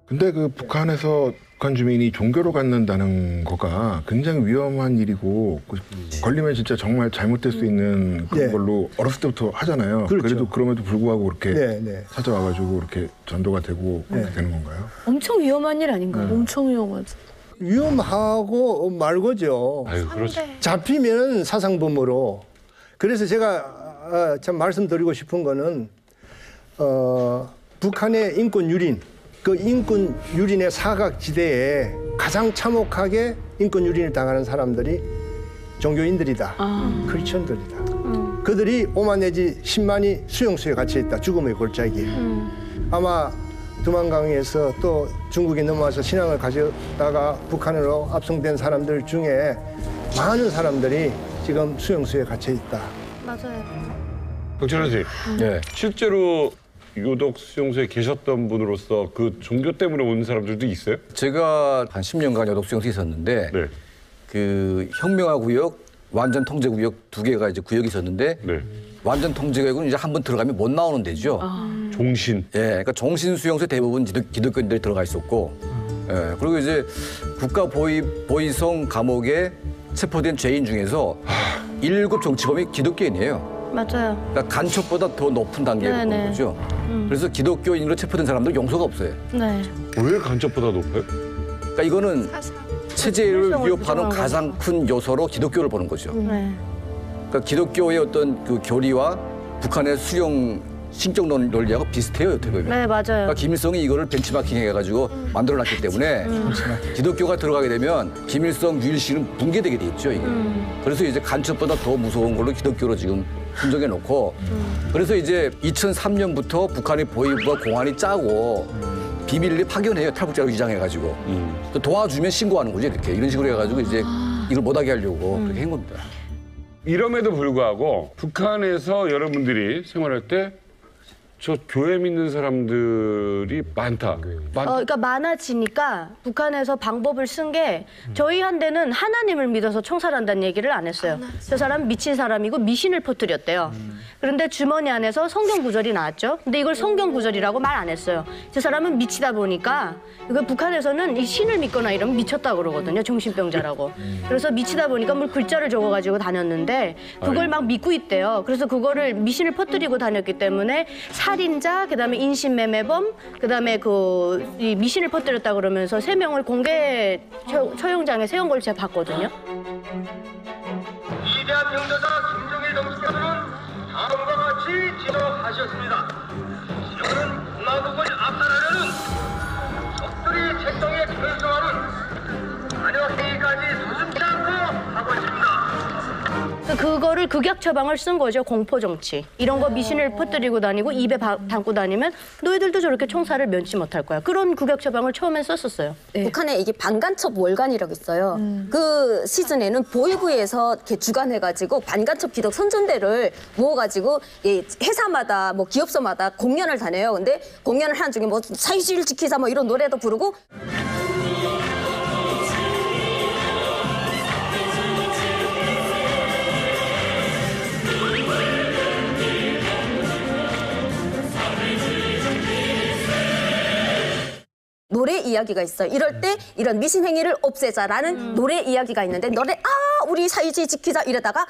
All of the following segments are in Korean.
근데 그 북한에서 북한 주민이 종교로 갖는다는 거가 굉장히 위험한 일이고 걸리면 진짜 정말 잘못될 수 있는 그런 네. 걸로 어렸을 때부터 하잖아요. 그렇죠. 그래도 그럼에도 불구하고 그렇게 네. 찾아와가지고 이렇게 전도가 되고 그렇게 되는 건가요? 엄청 위험한 일 아닌가요? 엄청 위험하죠. 위험하고 말고죠. 아유, 그렇죠. 잡히면 사상범으로. 그래서 제가 참 말씀드리고 싶은 거는 북한의 인권 유린, 그 인권 유린의 사각지대에 가장 참혹하게 인권 유린을 당하는 사람들이 종교인들이다. 크리스천들이다. 그들이 5만 내지 10만이 수용소에 갇혀 있다. 죽음의 골짜기에. 아마 두만강에서 또 중국에 넘어와서 신앙을 가져다가 북한으로 압송된 사람들 중에 많은 사람들이 지금 수용소에 갇혀 있다. 맞아요. 박찬환 씨, 네. 실제로 유독 수용소에 계셨던 분으로서 그 종교 때문에 온 사람들도 있어요? 제가 한 10년간 여독수용소에 있었는데 네. 그 혁명화 구역, 완전 통제 구역 두 개가 이제 구역이 있었는데 네. 완전 통제 구역은 이제 한 번 들어가면 못 나오는 데죠. 종신. 예, 그러니까 종신 수용소에 대부분 기독교인들이 들어가 있었고, 예, 그리고 이제 국가 보위성 감옥에 체포된 죄인 중에서 7 정치범이 기독교인이에요. 맞아요. 그러니까 간첩보다 더 높은 단계로 보는 네네. 거죠. 그래서 기독교인으로 체포된 사람들 용서가 없어요. 네. 왜 간첩보다 높아요? 그러니까 이거는 체제를 위협하는 가장 큰 요소로 기독교를 보는 거죠. 네. 그러니까 기독교의 어떤 그 교리와 북한의 수용 신적 논리하고 비슷해요, 어떻게 보면. 네, 맞아요. 그러니까 김일성이 이거를 벤치마킹 해가지고 만들어놨기 때문에 기독교가 들어가게 되면 김일성, 유일신은 붕괴되게 돼 있죠, 이게. 그래서 이제 간첩보다 더 무서운 걸로 기독교로 지금 분정해 놓고 그래서 이제 2003년부터 북한의 보위부와 공안이 짜고 비밀리 파견해요, 탈북자로 위장해가지고. 또 도와주면 신고하는 거죠, 이렇게. 이런 식으로 해가지고 이제 이걸 못하게 하려고 그렇게 한 겁니다. 이럼에도 불구하고 북한에서 여러분들이 생활할 때 저 교회 믿는 사람들이 많다. 그러니까 많아지니까 북한에서 방법을 쓴 게 저희한테는 하나님을 믿어서 총살한다는 얘기를 안 했어요. 저 사람 미친 사람이고 미신을 퍼뜨렸대요. 그런데 주머니 안에서 성경 구절이 나왔죠. 근데 이걸 성경 구절이라고 말 안 했어요. 저 사람은 미치다 보니까 이거 북한에서는 이 신을 믿거나 이러면 미쳤다 그러거든요. 정신병자라고. 그래서 미치다 보니까 뭘 글자를 적어가지고 다녔는데 그걸 막 믿고 있대요. 그래서 그거를 미신을 퍼뜨리고 다녔기 때문에 살인자, 그다음에 인신매매범, 그다음에 이 미신을 퍼뜨렸다 그러면서 3명을 공개 처형장에 세운 걸 제가 봤거든요. 위대한 명대사 김정일 동지께서는 다음과 같이 지도하셨습니다. 저는 공화국을 압살하려는 적들이 책정에 결정하는 관여 회의까지 서슴지 않고 하고 있습니다. 그거를 극약 처방을 쓴 거죠. 공포 정치. 이런 거 미신을 퍼뜨리고 다니고 입에 담고 다니면 너희들도 저렇게 총살을 면치 못할 거야. 그런 극약 처방을 처음엔 썼었어요. 네. 북한에 이게 반간첩 월간이라고 있어요. 그 시즌에는 보위부에서 이렇게 주관해가지고 반간첩 기독 선전대를 모아가지고 이 회사마다 뭐 기업소마다 공연을 다녀요. 근데 공연을 하는 중에 뭐 사회주의를 지키자 뭐 이런 노래도 부르고. 노래 이야기가 있어요. 이럴 때 이런 미신 행위를 없애자라는 노래 이야기가 있는데 우리 사회주의 지키자 이러다가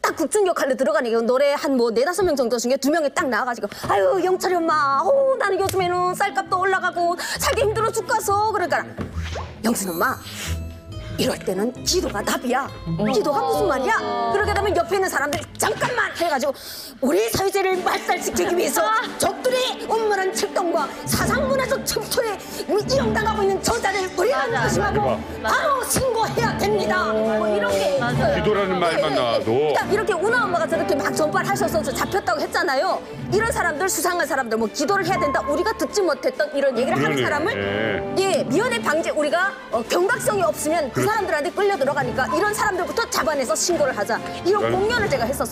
딱 국중 역할로 들어가니까 노래 한 뭐 4-5명 정도 중에 2명이 딱 나와가지고 아유 영철이 엄마 나는 요즘에는 쌀값도 올라가고 살기 힘들어 죽겠어. 그러니까 영순 엄마 이럴 때는 기도가 답이야. 기도가 무슨 말이야? 그러게 되면 옆에 있는 사람들이 잠깐만 해가지고 우리 사회제를 말살시키기 위해서 적들의 음모란 책동과 사상문화적 첨초에 이용당하고 있는 저자를 우리는 의심하고 바로 신고해야 됩니다. 뭐 이런 게 있어요. 기도라는 말만 나와도. 그러니까 이렇게 운하 엄마가 저렇게 막 전발하셔서 잡혔다고 했잖아요. 이런 사람들, 수상한 사람들 뭐 기도를 해야 된다. 우리가 듣지 못했던 이런 얘기를 하는 사람을 미연에 방지 우리가 경각성이 없으면 그 사람들한테 끌려 들어가니까 이런 사람들부터 잡아내서 신고를 하자. 이런 공연을 제가 했었어요.